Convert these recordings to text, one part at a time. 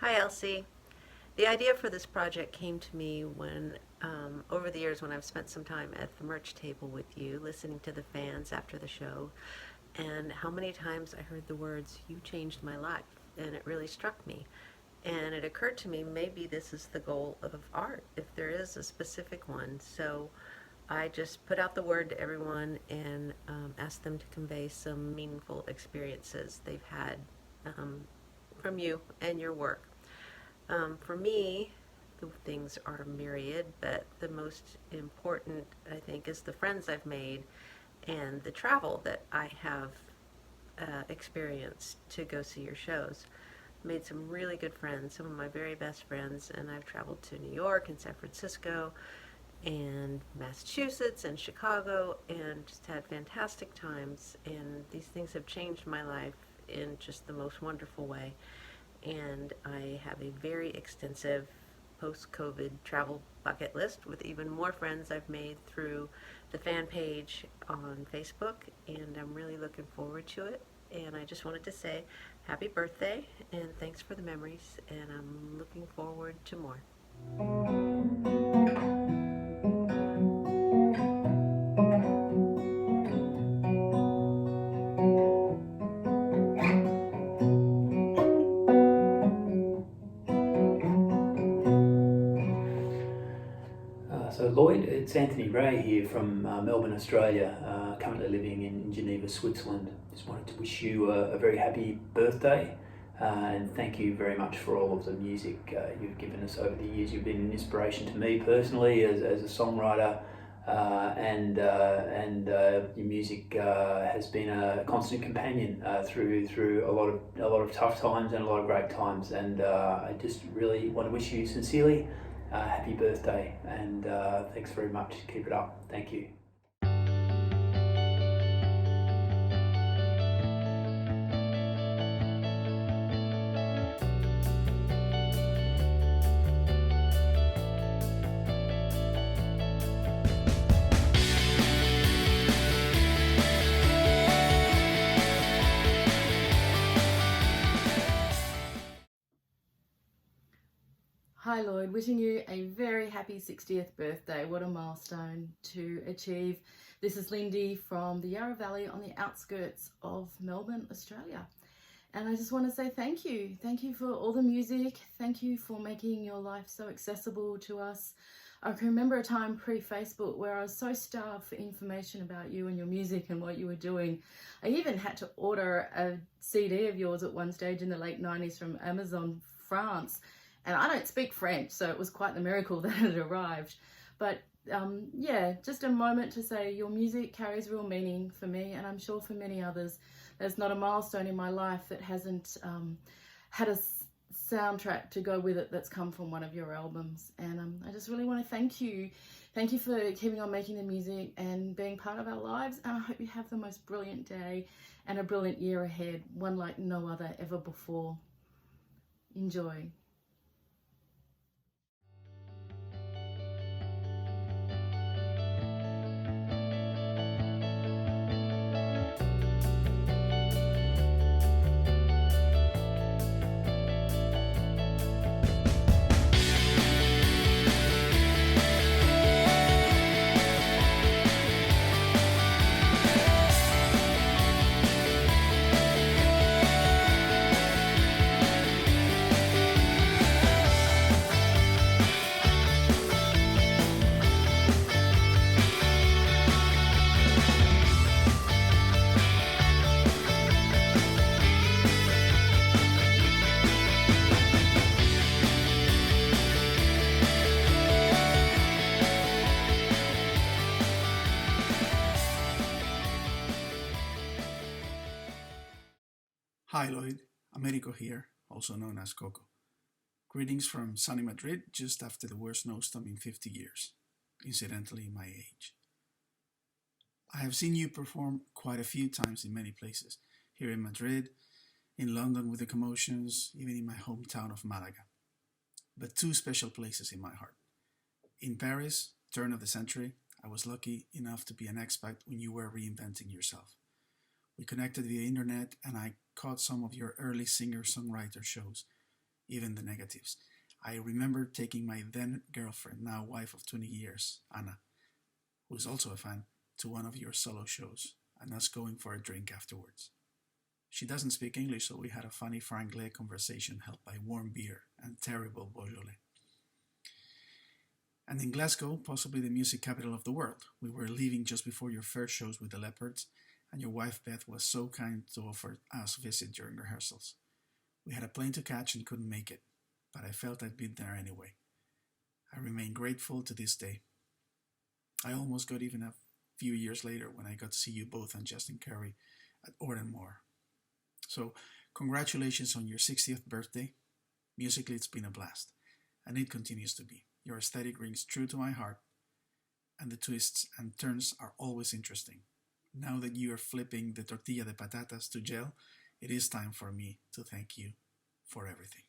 Hi, Elsie. The idea for this project came to me when, over the years, when I've spent some time at the merch table with you, listening to the fans after the show, and how many times I heard the words, "You changed my life," and it really struck me. And it occurred to me, maybe this is the goal of art, if there is a specific one. So I just put out the word to everyone and asked them to convey some meaningful experiences they've had um, from you and your work. For me, the things are myriad, but the most important, I think, is the friends I've made and the travel that I have experienced to go see your shows. Made some really good friends, some of my very best friends, and I've traveled to New York and San Francisco and Massachusetts and Chicago and just had fantastic times. And these things have changed my life in just the most wonderful way. And I have a very extensive post-COVID travel bucket list with even more friends I've made through the fan page on Facebook, and I'm really looking forward to it. And I just wanted to say happy birthday and thanks for the memories, and I'm looking forward to more. So Lloyd, it's Anthony Ray here from Melbourne, Australia, currently living in Geneva, Switzerland. Just wanted to wish you a very happy birthday and thank you very much for all of the music you've given us over the years. You've been an inspiration to me personally as a songwriter, and your music has been a constant companion through a lot of tough times and a lot of great times. And I just really want to wish you sincerely happy birthday, and thanks very much. Keep it up. Thank you. Hi Lloyd, wishing you a very happy 60th birthday. What a milestone to achieve. This is Lindy from the Yarra Valley on the outskirts of Melbourne, Australia. And I just want to say thank you. Thank you for all the music. Thank you for making your life so accessible to us. I can remember a time pre-Facebook where I was so starved for information about you and your music and what you were doing. I even had to order a CD of yours at one stage in the late 90s from Amazon France. And I don't speak French, so it was quite the miracle that it arrived. But yeah, just a moment to say your music carries real meaning for me, and I'm sure for many others. There's not a milestone in my life that hasn't had a soundtrack to go with it that's come from one of your albums. And I just really want to thank you. Thank you for keeping on making the music and being part of our lives. And I hope you have the most brilliant day and a brilliant year ahead, one like no other ever before. Enjoy. Hi Lloyd, Americo here, also known as Coco. Greetings from sunny Madrid just after the worst snowstorm in 50 years, incidentally my age. I have seen you perform quite a few times in many places, here in Madrid, in London with the commotions, even in my hometown of Malaga. But two special places in my heart. In Paris, turn of the century, I was lucky enough to be an expat when you were reinventing yourself. We connected via internet and I caught some of your early singer-songwriter shows, even the negatives. I remember taking my then girlfriend, now wife of 20 years, Anna, who is also a fan, to one of your solo shows, and us going for a drink afterwards. She doesn't speak English, so we had a funny franglais conversation helped by warm beer and terrible Beaujolais. And in Glasgow, possibly the music capital of the world, we were leaving just before your first shows with the Leopards, and your wife Beth was so kind to offer us a visit during rehearsals. We had a plane to catch and couldn't make it, but I felt I'd been there anyway. I remain grateful to this day. I almost got even a few years later when I got to see you both and Justin Curry at Moore. So, congratulations on your 60th birthday. Musically, it's been a blast, and it continues to be. Your aesthetic rings true to my heart, and the twists and turns are always interesting. Now that you are flipping the tortilla de patatas to gel, it is time for me to thank you for everything.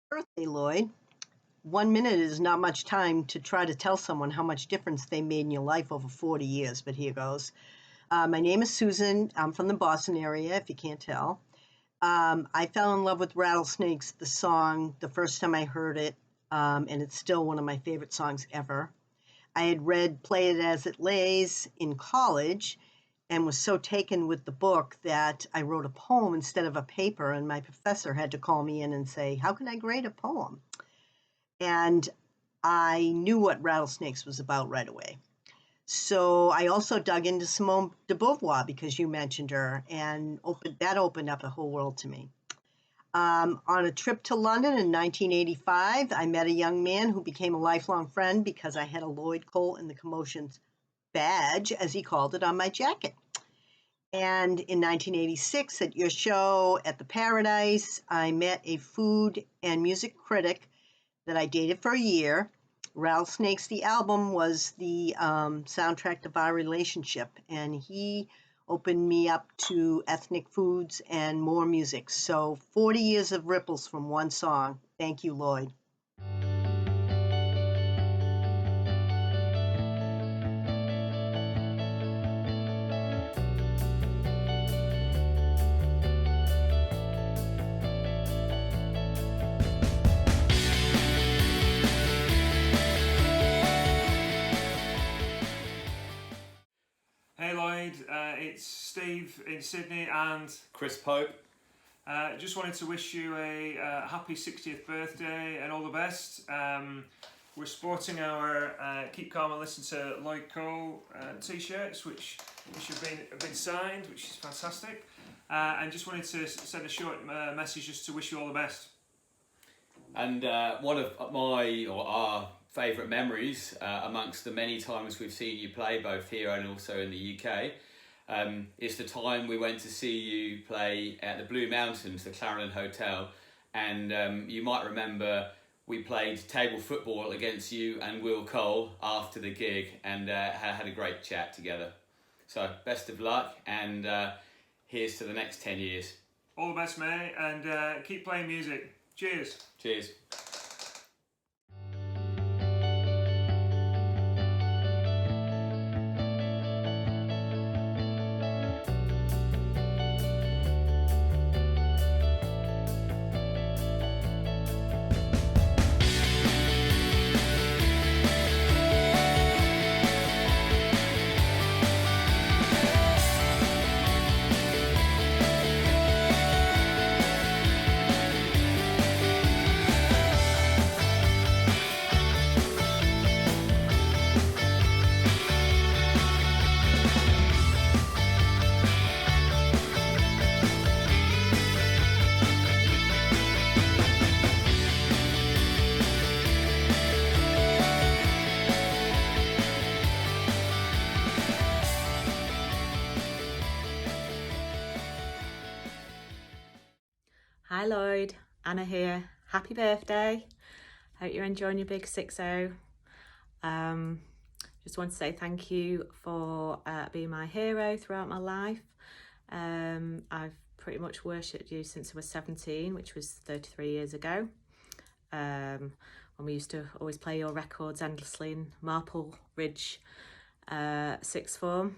Birthday, Lloyd. 1 minute is not much time to try to tell someone how much difference they made in your life over 40 years, but here goes. My name is Susan. I'm from the Boston area, if you can't tell. I fell in love with Rattlesnakes, the song, the first time I heard it, and it's still one of my favorite songs ever. I had read Play It As It Lays in college and was so taken with the book that I wrote a poem instead of a paper, and my professor had to call me in and say, how can I grade a poem? And I knew what Rattlesnakes was about right away. So I also dug into Simone de Beauvoir because you mentioned her, and that opened up a whole world to me. On a trip to London in 1985, I met a young man who became a lifelong friend because I had a Lloyd Cole in the Commotions badge, as he called it, on my jacket. And in 1986, at your show at the Paradise, I met a food and music critic that I dated for a year. Rattlesnakes, the album, was the soundtrack of our relationship, and he opened me up to ethnic foods and more music. So 40 years of ripples from one song. Thank you, Lloyd. Hey Lloyd, it's Steve in Sydney and Chris Pope. Just wanted to wish you a happy 60th birthday and all the best. We're sporting our Keep Calm and Listen to Lloyd Cole t-shirts, which have been signed, which is fantastic. And just wanted to send a short message just to wish you all the best. And one of our favourite memories, amongst the many times we've seen you play both here and also in the UK, is the time we went to see you play at the Blue Mountains, the Clarendon Hotel, and you might remember we played table football against you and Will Cole after the gig, and had a great chat together. So best of luck, and here's to the next 10 years. All the best, mate, and keep playing music. Cheers. Cheers. Hi Lloyd, Anna here. Happy birthday. Hope you're enjoying your big 6-0. Just want to say thank you for being my hero throughout my life. I've pretty much worshipped you since I was 17, which was 33 years ago. When we used to always play your records endlessly in Marple Ridge sixth form.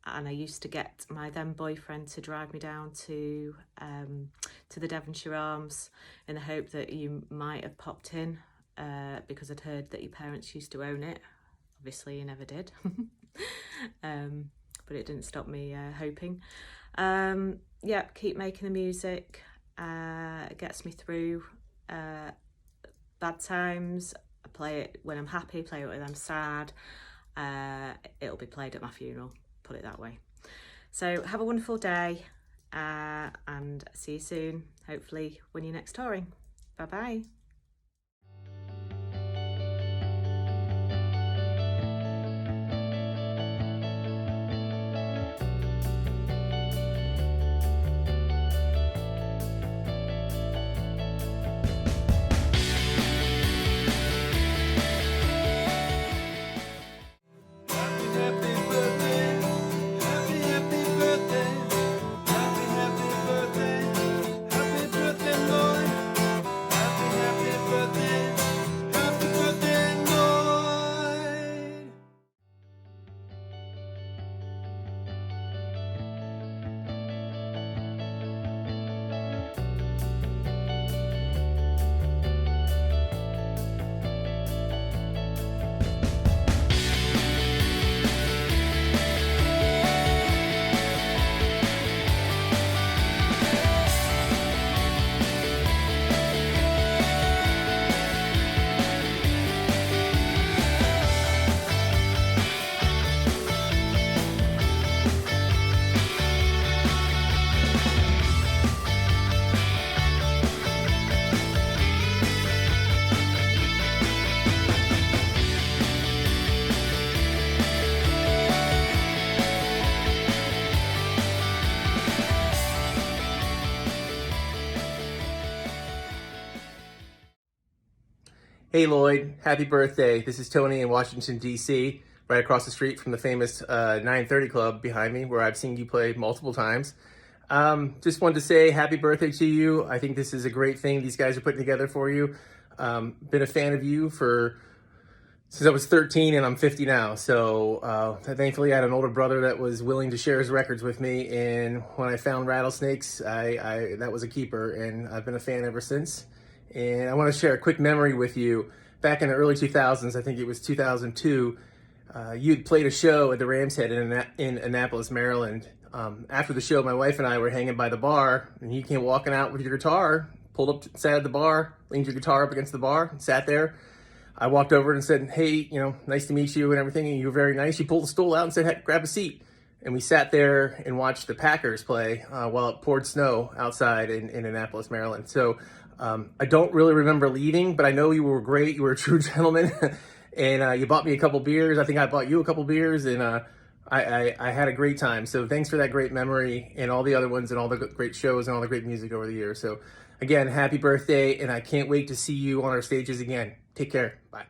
And I used to get my then boyfriend to drive me down to the Devonshire Arms in the hope that you might have popped in because I'd heard that your parents used to own it. Obviously you never did. But it didn't stop me hoping. Yeah, keep making the music. It gets me through bad times. I play it when I'm happy, play it when I'm sad. It'll be played at my funeral, put it that way. So have a wonderful day and see you soon, hopefully when you're next touring. Bye bye. Hey Lloyd, happy birthday. This is Tony in Washington, D.C., right across the street from the famous 930 Club behind me, where I've seen you play multiple times. Just wanted to say happy birthday to you. I think this is a great thing these guys are putting together for you. Been a fan of you since I was 13 and I'm 50 now. So thankfully I had an older brother that was willing to share his records with me. And when I found Rattlesnakes, that was a keeper, and I've been a fan ever since. And I want to share a quick memory with you. Back in the early 2000s, I think it was 2002, you'd played a show at the Ram's Head in Annapolis, Maryland. After the show, my wife and I were hanging by the bar, and you came walking out with your guitar, pulled up, sat at the bar, leaned your guitar up against the bar, and sat there. I walked over and said, hey, nice to meet you and everything, and you were very nice. You pulled the stool out and said, hey, grab a seat. And we sat there and watched the Packers play while it poured snow outside in Annapolis, Maryland. So I don't really remember leaving, but I know you were great. You were a true gentleman. And you bought me a couple beers. I think I bought you a couple beers, and I had a great time. So thanks for that great memory and all the other ones and all the great shows and all the great music over the years. So again, happy birthday, and I can't wait to see you on our stages again. Take care. Bye.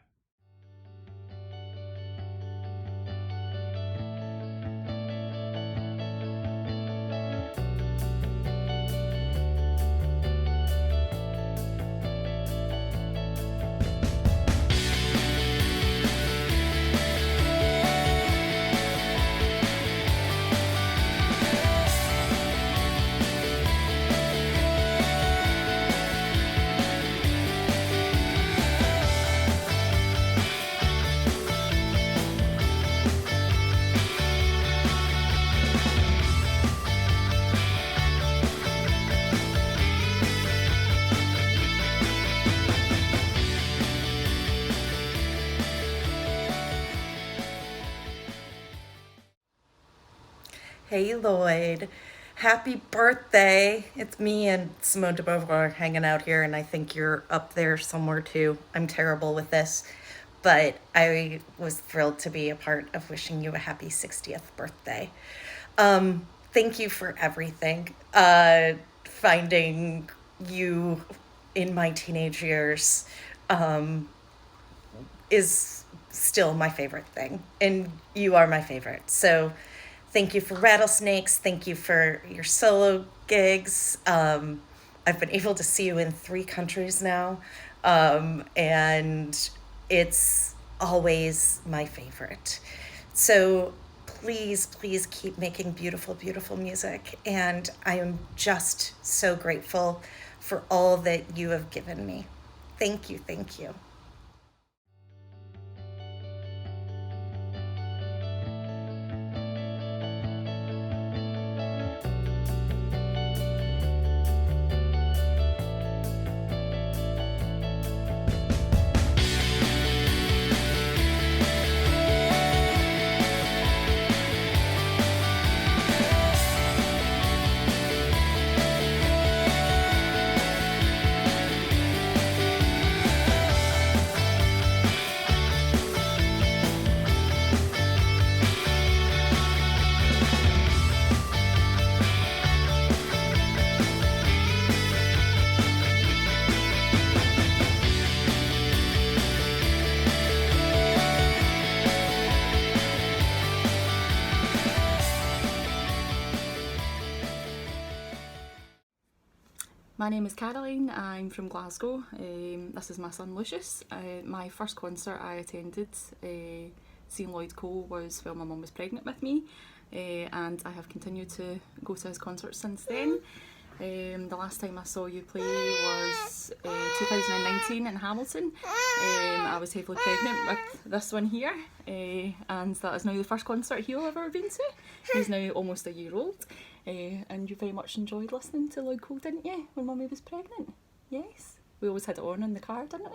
Hey Lloyd, happy birthday. It's me and Simone de Beauvoir hanging out here, and I think you're up there somewhere too. I'm terrible with this, but I was thrilled to be a part of wishing you a happy 60th birthday. Thank you for everything. finding you in my teenage years is still my favorite thing, and you are my favorite. So thank you for Rattlesnakes. Thank you for your solo gigs. I've been able to see you in 3 countries now, and it's always my favorite. So please, please keep making beautiful, beautiful music. And I am just so grateful for all that you have given me. Thank you, thank you. My name is Caroline, I'm from Glasgow. This is my son Lucius. My first concert I attended seeing Lloyd Cole was while my mum was pregnant with me, and I have continued to go to his concerts since then. The last time I saw you play was 2019 in Hamilton. I was heavily pregnant with this one here, and that is now the first concert he'll ever been to. He's now almost a year old. And you very much enjoyed listening to Lloyd Cole, didn't you, when Mummy was pregnant? Yes. We always had it on in the car, didn't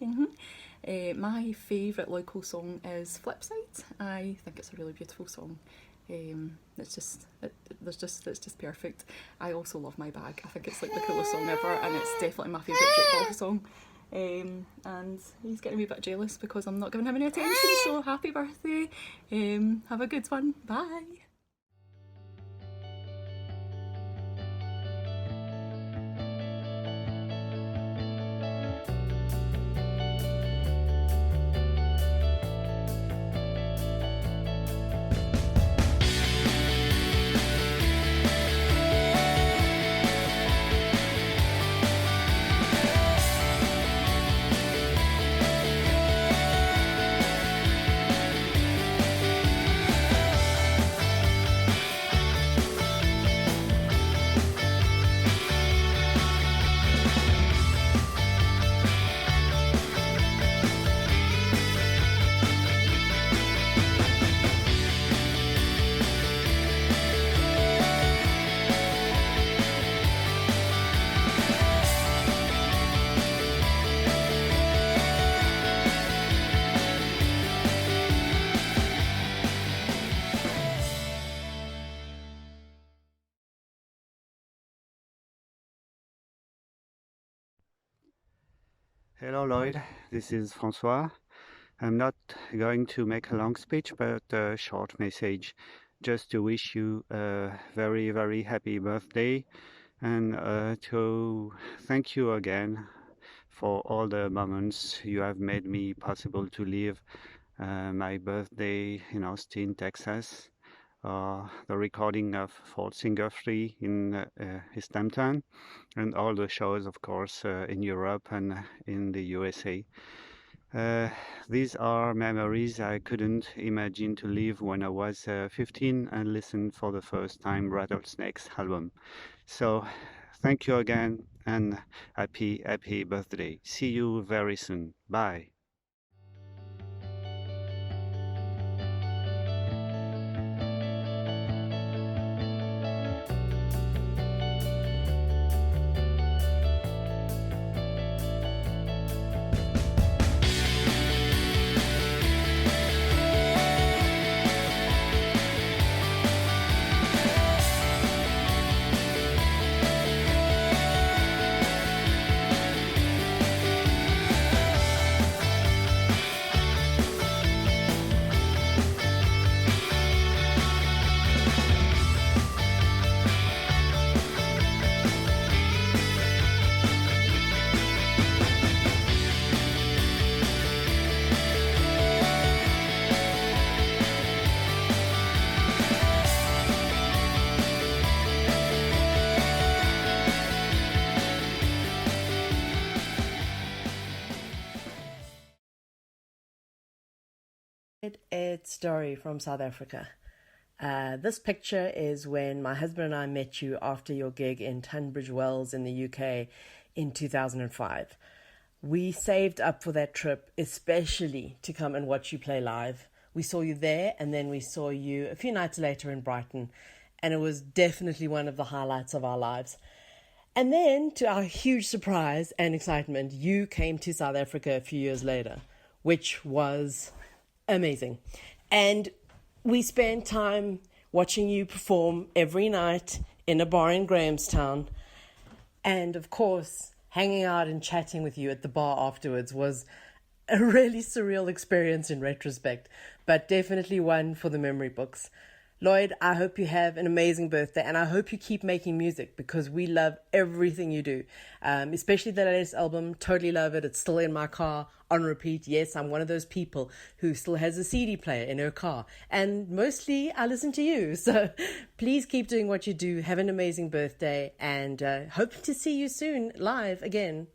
we? My favourite Lloyd Cole song is Flipside. I think it's a really beautiful song. It's just perfect. I also love My Bag. I think it's like the coolest song ever, and it's definitely my favourite jukebox song. And he's getting a wee bit jealous because I'm not giving him any attention, so happy birthday. Have a good one. Bye. Hello Lloyd, this is Francois. I'm not going to make a long speech, but a short message just to wish you a very, very happy birthday and to thank you again for all the moments you have made me possible to live my birthday in Austin, Texas, the recording of Fort Singer 3 in his hometown, and all the shows, of course, in Europe and in the USA. These are memories I couldn't imagine to live when I was 15 and listened for the first time Rattlesnakes album. So thank you again and happy birthday. See you very soon. Bye. It's Dory from South Africa. This picture is when my husband and I met you after your gig in Tunbridge Wells in the UK in 2005. We saved up for that trip especially to come and watch you play live. We saw you there, and then we saw you a few nights later in Brighton, and it was definitely one of the highlights of our lives. And then, to our huge surprise and excitement, you came to South Africa a few years later, which was amazing. And we spent time watching you perform every night in a bar in Grahamstown. And of course, hanging out and chatting with you at the bar afterwards was a really surreal experience in retrospect, but definitely one for the memory books. Lloyd, I hope you have an amazing birthday, and I hope you keep making music because we love everything you do, especially the latest album. Totally love it. It's still in my car on repeat. Yes, I'm one of those people who still has a CD player in her car, and mostly I listen to you. So please keep doing what you do. Have an amazing birthday, and hope to see you soon live again.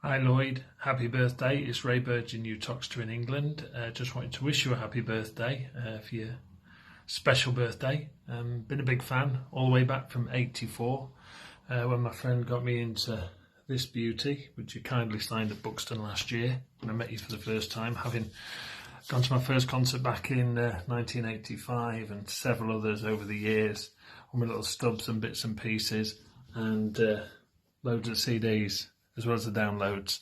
Hi Lloyd, happy birthday. It's Ray Burge in New Toxter in England. Just wanted to wish you a happy birthday for your special birthday. Been a big fan all the way back from '84 when my friend got me into this beauty, which you kindly signed at Buxton last year when I met you for the first time, having gone to my first concert back in 1985 and several others over the years on my little stubs and bits and pieces, and loads of CDs as well as the downloads.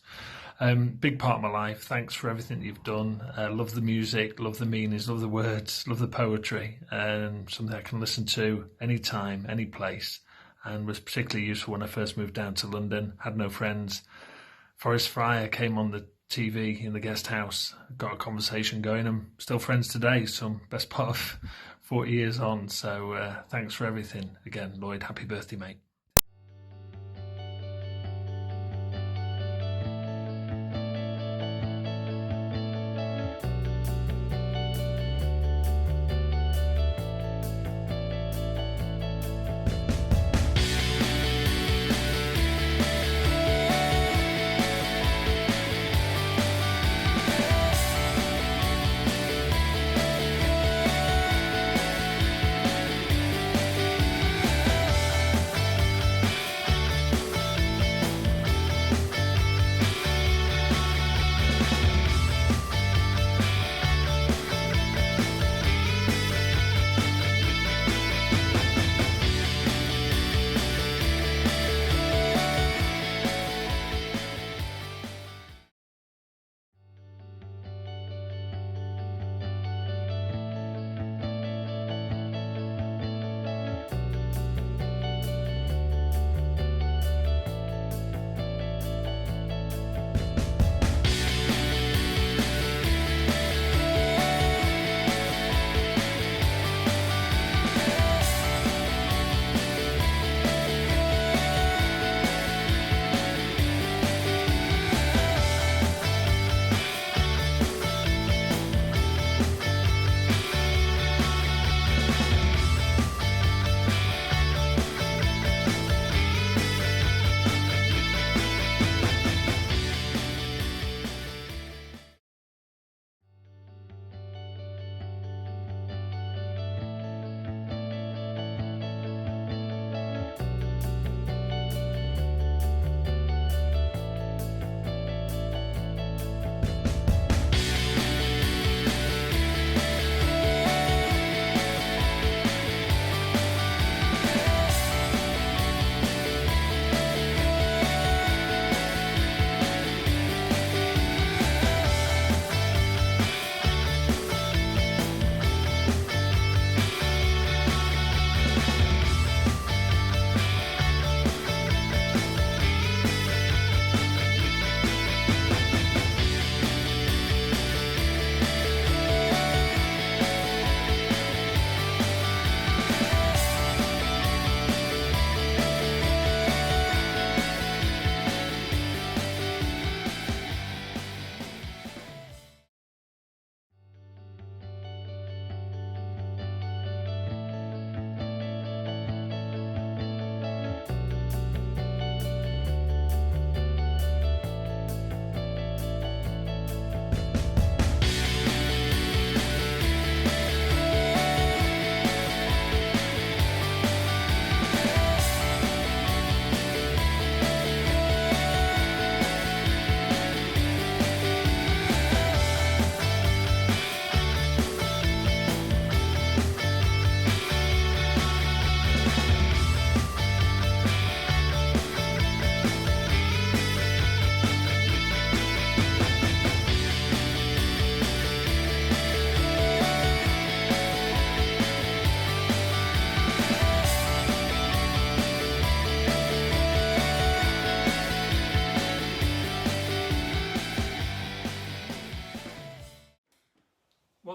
Big part of my life. Thanks for everything you've done. Love the music, love the meanings, love the words, love the poetry, and something I can listen to anytime, any place, and was particularly useful when I first moved down to London. Had no friends. Forrest Fryer came on the TV in the guest house, got a conversation going. I'm still friends today, so I'm best part of 40 years on. So thanks for everything again, Lloyd. Happy birthday, mate.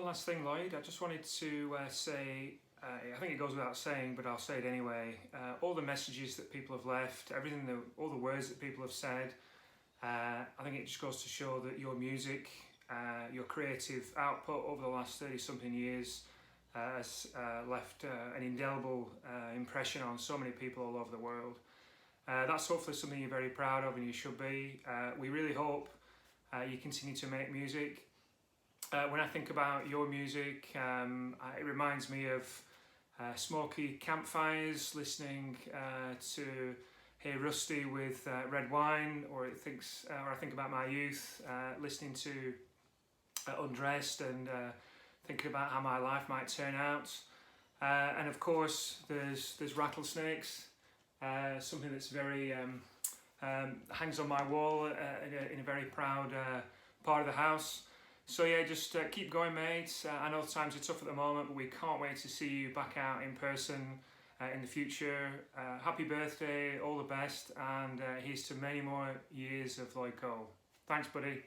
one last thing, Lloyd. I just wanted to say, I think it goes without saying, but I'll say it anyway. All the messages that people have left, all the words that people have said, I think it just goes to show that your music, your creative output over the last 30-something years has left an indelible impression on so many people all over the world. That's hopefully something you're very proud of, and you should be. We really hope you continue to make music. When I think about your music, it reminds me of smoky campfires, listening to Hey Rusty with red wine, or I think about my youth, listening to Undressed and thinking about how my life might turn out. And of course, there's Rattlesnakes, something that's very hangs on my wall in a very proud part of the house. So yeah, just keep going, mate. I know times are tough at the moment, but we can't wait to see you back out in person in the future. Happy birthday, all the best, and here's to many more years of Lloyd Cole. Thanks, buddy.